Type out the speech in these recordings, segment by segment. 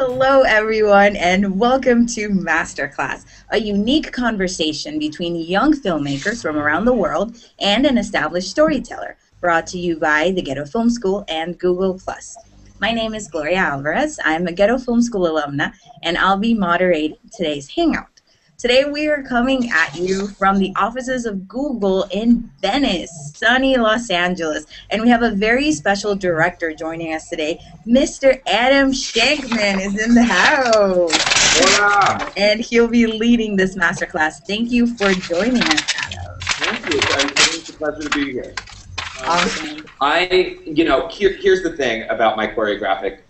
Hello, everyone, and welcome to MasterClass, a unique conversation between young filmmakers from around the world and an established storyteller, brought to you by the Ghetto Film School and Google+. My name is Gloria Alvarez. I'm a Ghetto Film School alumna, and I'll be moderating today's Hangout. Today we are coming at you from the offices of Google in Venice, sunny Los Angeles, and we have a very special director joining us today. Mr. Adam Shankman is in the house. Hola. And he'll be leading this masterclass. Thank you for joining us, Adam. Thank you. It's a pleasure to be here. Awesome. Here's the thing about my choreographic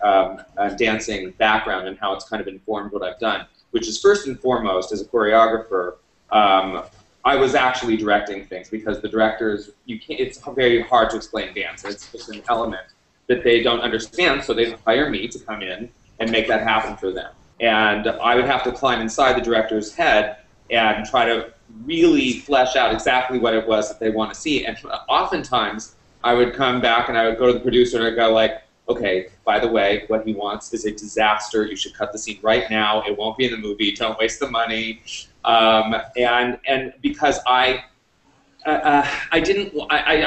dancing background and how it's kind of informed what I've done, which is first and foremost, as a choreographer, I was actually directing things because the directors, it's very hard to explain dance. It's just an element that they don't understand, so they hire me to come in and make that happen for them. And I would have to climb inside the director's head and try to really flesh out exactly what it was that they want to see. And oftentimes, I would come back and I would go to the producer and I'd go like, okay, by the way, what he wants is a disaster. You should cut the scene right now. It won't be in the movie. Don't waste the money. And because I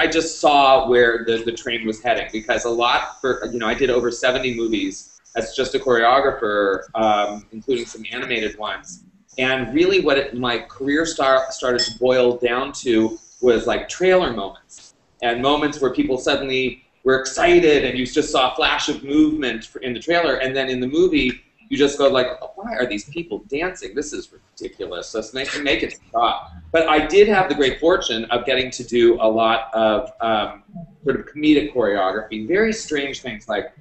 just saw where the train was heading, because I did over 70 movies as just a choreographer, including some animated ones. And really what my career started to boil down to was like trailer moments, and moments where people suddenly were excited and you just saw a flash of movement in the trailer, and then in the movie you just go like, oh, why are these people dancing? This is ridiculous. Let's make it stop. But I did have the great fortune of getting to do a lot of sort of comedic choreography, very strange things like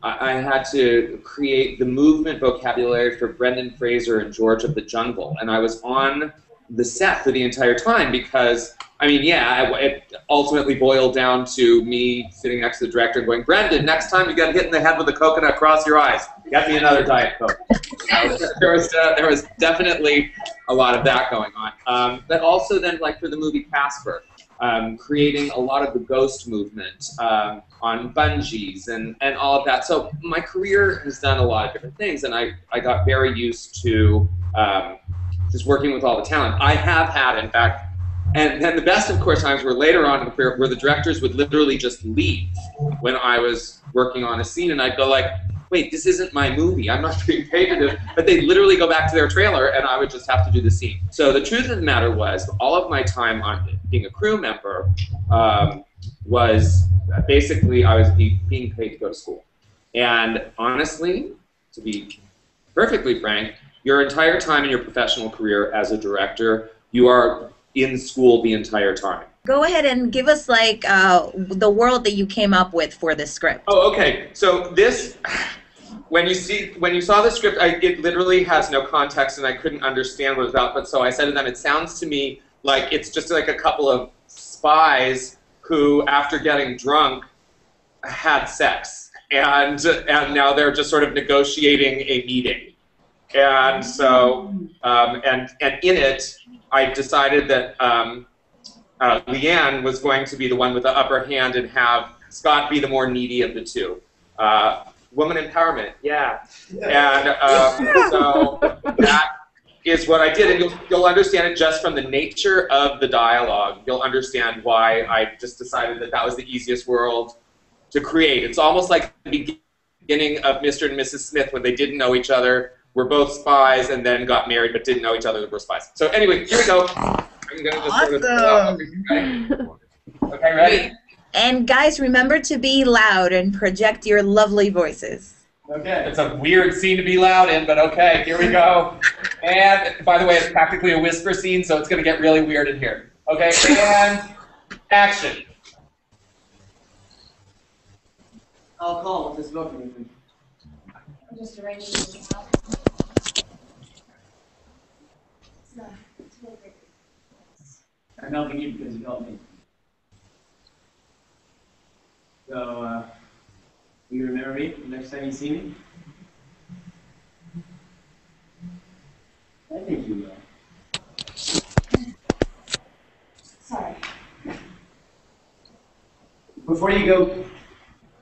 I had to create the movement vocabulary for Brendan Fraser and George of the Jungle, and I was on the set for the entire time because, I mean, yeah, it ultimately boiled down to me sitting next to the director and going, Brendan, next time you get hit in the head with a coconut, cross your eyes. Get me another Diet Coke. There was definitely a lot of that going on. But also then, like for the movie Casper, creating a lot of the ghost movement on bungees and all of that. So my career has done a lot of different things, and I got very used to just working with all the talent. I have had, in fact, and then the best, of course, times were later on in the career where the directors would literally just leave when I was working on a scene, and I'd go like, wait, this isn't my movie. I'm not being paid to do it. But they'd literally go back to their trailer, and I would just have to do the scene. So the truth of the matter was, all of my time on being a crew member was basically I was being paid to go to school. And honestly, to be perfectly frank, your entire time in your professional career as a director, you are in school the entire time. Go ahead and give us like the world that you came up with for this script. Oh, okay. So this, when you saw the script, it literally has no context, and I couldn't understand what it was about. But so I said to them, it sounds to me like it's just like a couple of spies who, after getting drunk, had sex, and now they're just sort of negotiating a meeting. And so, and in it, I decided that Leanne was going to be the one with the upper hand and have Scott be the more needy of the two. Woman empowerment, yeah. And so that is what I did, and you'll understand it just from the nature of the dialogue. You'll understand why I just decided that was the easiest world to create. It's almost like the beginning of Mr. and Mrs. Smith when they didn't know each other, were both spies, and then got married but didn't know each other, were spies. So anyway, here we go. I'm gonna just Awesome. Okay, ready? And guys, remember to be loud and project your lovely voices. Okay, it's a weird scene to be loud in, but okay, here we go. And by the way, it's practically a whisper scene, so it's gonna get really weird in here. Okay, and action. I'll call if this book anything. I'm just arranging this out. It's really great. I'm helping you because you helped me. So, you remember me the next time you see me? I think you will. Sorry. Before you go,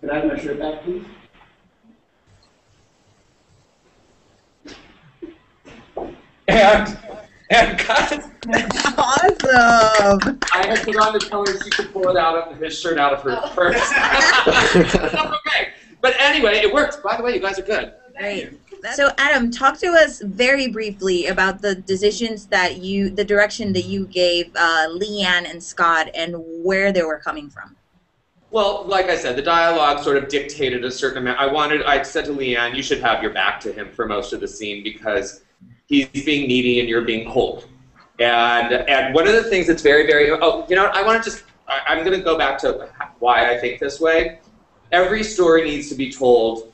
could I have my shirt back, please? and cut. Awesome. I had put on the color she could pull it out of his shirt out of her purse. Okay. But anyway, it worked. By the way, you guys are good. Great. So Adam, talk to us very briefly about the decisions that the direction that you gave Leanne and Scott and where they were coming from. Well, like I said, the dialogue sort of dictated a certain amount. I said to Leanne, you should have your back to him for most of the scene because he's being needy and you're being cold. And one of the things that's very, very, I'm going to go back to why I think this way. Every story needs to be told,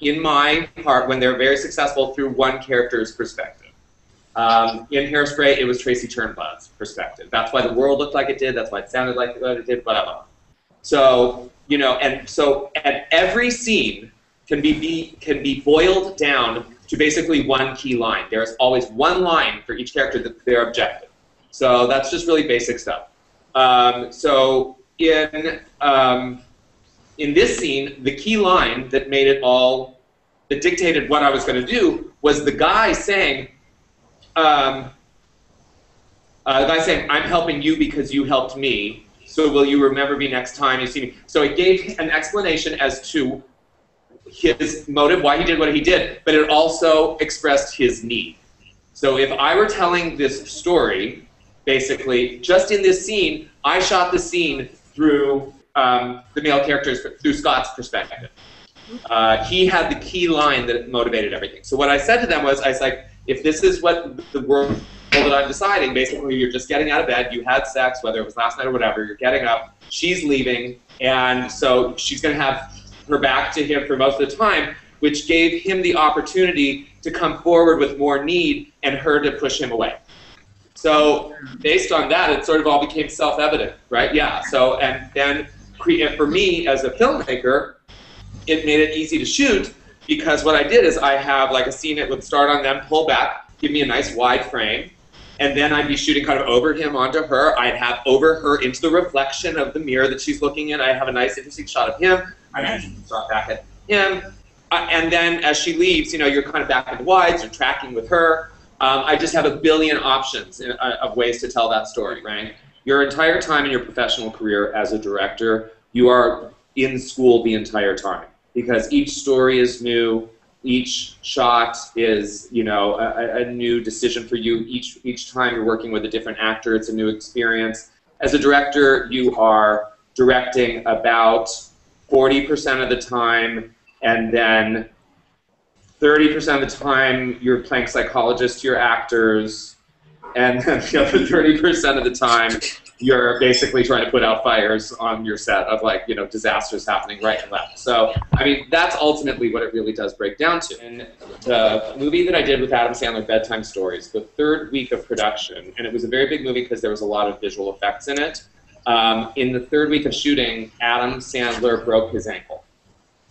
in my part, when they're very successful through one character's perspective. In Hairspray, it was Tracy Turnblad's perspective. That's why the world looked like it did. That's why it sounded like it did, blah, blah. So, and every scene can be boiled down to basically one key line. There's always one line for each character that their objective. So that's just really basic stuff. So in this scene, the key line that made it all, that dictated what I was going to do was the guy saying, I'm helping you because you helped me, so will you remember me next time you see me? So it gave an explanation as to his motive, why he did what he did, but it also expressed his need. So if I were telling this story, basically, just in this scene, I shot the scene through the male characters, through Scott's perspective. He had the key line that motivated everything. So what I said to them was, I was like, if this is what the world that I'm deciding, basically you're just getting out of bed, you had sex, whether it was last night or whatever, you're getting up, she's leaving, and so she's going to have her back to him for most of the time, which gave him the opportunity to come forward with more need and her to push him away. So based on that, it sort of all became self-evident, right? Yeah, so, and then for me as a filmmaker, it made it easy to shoot because what I did is I have like a scene that would start on them, pull back, give me a nice wide frame, and then I'd be shooting kind of over him onto her. I'd have over her into the reflection of the mirror that she's looking in. I'd have a nice interesting shot of him. I'd start back at him. And then as she leaves, you're kind of back in the wides, you're tracking with her. I just have a billion options of ways to tell that story, right? Your entire time in your professional career as a director, you are in school the entire time because each story is new. Each shot is, a new decision for you. Each time you're working with a different actor, it's a new experience. As a director, you are directing about 40% of the time, and then 30% of the time you're playing psychologist to your actors, and then the other 30% of the time you're basically trying to put out fires on your set of disasters happening right and left. So, I mean, that's ultimately what it really does break down to. And the movie that I did with Adam Sandler, Bedtime Stories, the third week of production, and it was a very big movie because there was a lot of visual effects in it. In the third week of shooting, Adam Sandler broke his ankle.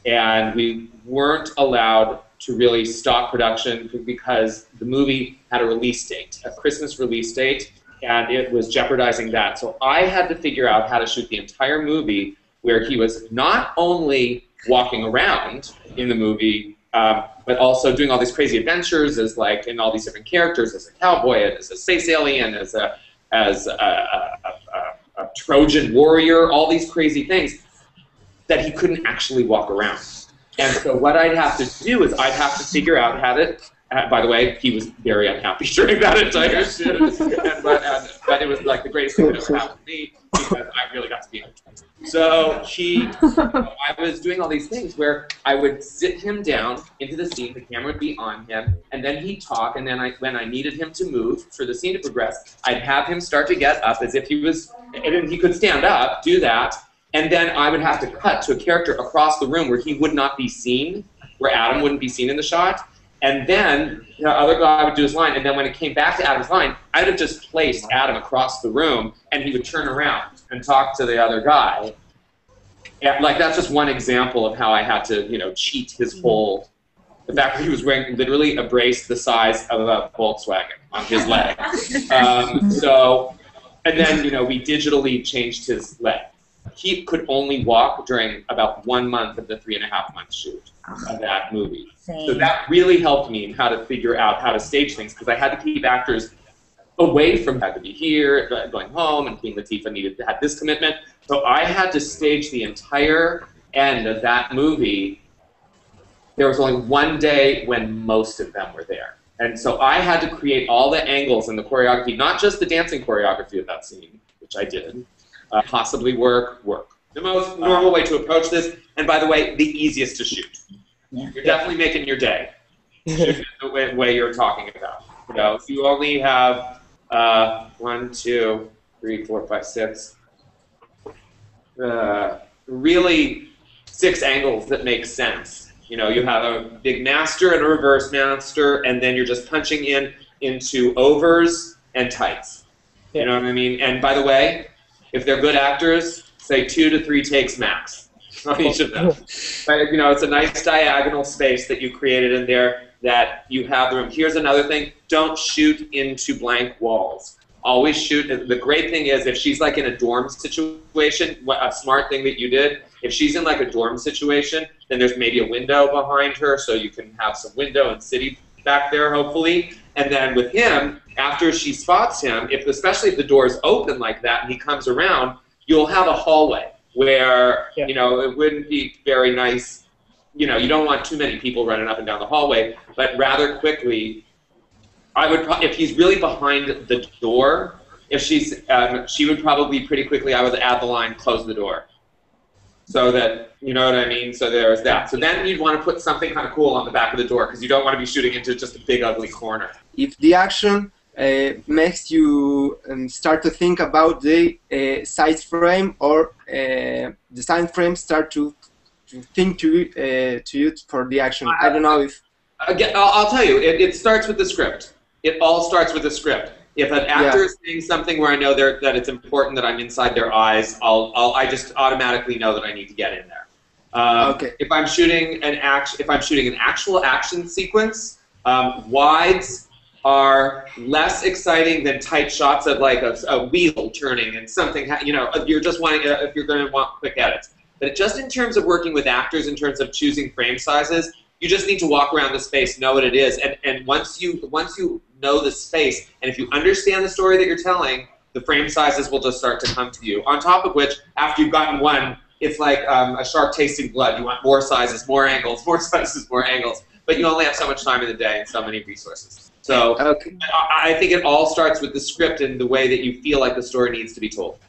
And we weren't allowed to really stop production because the movie had a release date, a Christmas release date, and it was jeopardizing that. So I had to figure out how to shoot the entire movie where he was not only walking around in the movie, but also doing all these crazy adventures as in all these different characters, as a cowboy, as a space alien, as a Trojan warrior, all these crazy things that he couldn't actually walk around. And so what I'd have to do is I'd have to figure out how to, by the way, he was very unhappy during that entire shit, but it was like the greatest thing that ever happened to me because I really got to be in it. So I was doing all these things where I would sit him down into the scene, the camera would be on him, and then he'd talk, and then when I needed him to move for the scene to progress, I'd have him start to get up as if he was, and he could stand up, do that, and then I would have to cut to a character across the room where he would not be seen, where Adam wouldn't be seen in the shot. And then the other guy would do his line, and then when it came back to Adam's line, I would have just placed Adam across the room, and he would turn around and talk to the other guy. And, that's just one example of how I had to, cheat his whole. The fact that he was wearing literally a brace the size of a Volkswagen on his leg. And then we digitally changed his leg. He could only walk during about 1 month of the 3.5-month shoot. of that movie. Same. So that really helped me in how to figure out how to stage things, because I had to keep actors away from, had to be here, going home, and Queen Latifah had this commitment. So I had to stage the entire end of that movie. There was only one day when most of them were there. And so I had to create all the angles and the choreography, not just the dancing choreography of that scene, which I did, possibly work. The most normal way to approach this, and by the way, the easiest to shoot. Yeah. You're definitely making your day. Shoot it the way you're talking about. You know, if you only have 1, 2, 3, 4, 5, 6, really 6 angles that make sense. You know, you have a big master and a reverse master, and then you're just punching into overs and tights. You know what I mean? And by the way, if they're good actors, say 2 to 3 takes max on each of them. But, you know, it's a nice diagonal space that you created in there that you have the room. Here's another thing: don't shoot into blank walls. Always shoot. The great thing is, if she's like in a dorm situation, a smart thing that you did, if she's in like a dorm situation, then there's maybe a window behind her, so you can have some window and city back there, hopefully. And then with him, after she spots him, especially if the door is open like that and he comes around, you'll have a hallway where, you know, it wouldn't be very nice. You know, you don't want too many people running up and down the hallway, but rather quickly, if he's really behind the door, if she's, she would probably pretty quickly, I would add the line, close the door. So that, you know what I mean? So there's that. So then you'd want to put something kind of cool on the back of the door, because you don't want to be shooting into just a big ugly corner. If the action makes you start to think about the size frame, or the side frame start to think to you for the action. I don't know if... Again, I'll tell you, it starts with the script. It all starts with the script. If an actor is saying something where I know that it's important that I'm inside their eyes, I just automatically know that I need to get in there. Okay. If I'm shooting an actual action sequence, wides are less exciting than tight shots of like a wheel turning and something. You know, you're just wanting if you're going to want quick edits. But just in terms of working with actors, in terms of choosing frame sizes, you just need to walk around the space, know what it is, and once you know the space, and if you understand the story that you're telling, the frame sizes will just start to come to you. On top of which, after you've gotten one, it's like a shark tasting blood. You want more sizes, more angles, more sizes, more angles. But you only have so much time in the day and so many resources. So I think it all starts with the script and the way that you feel like the story needs to be told.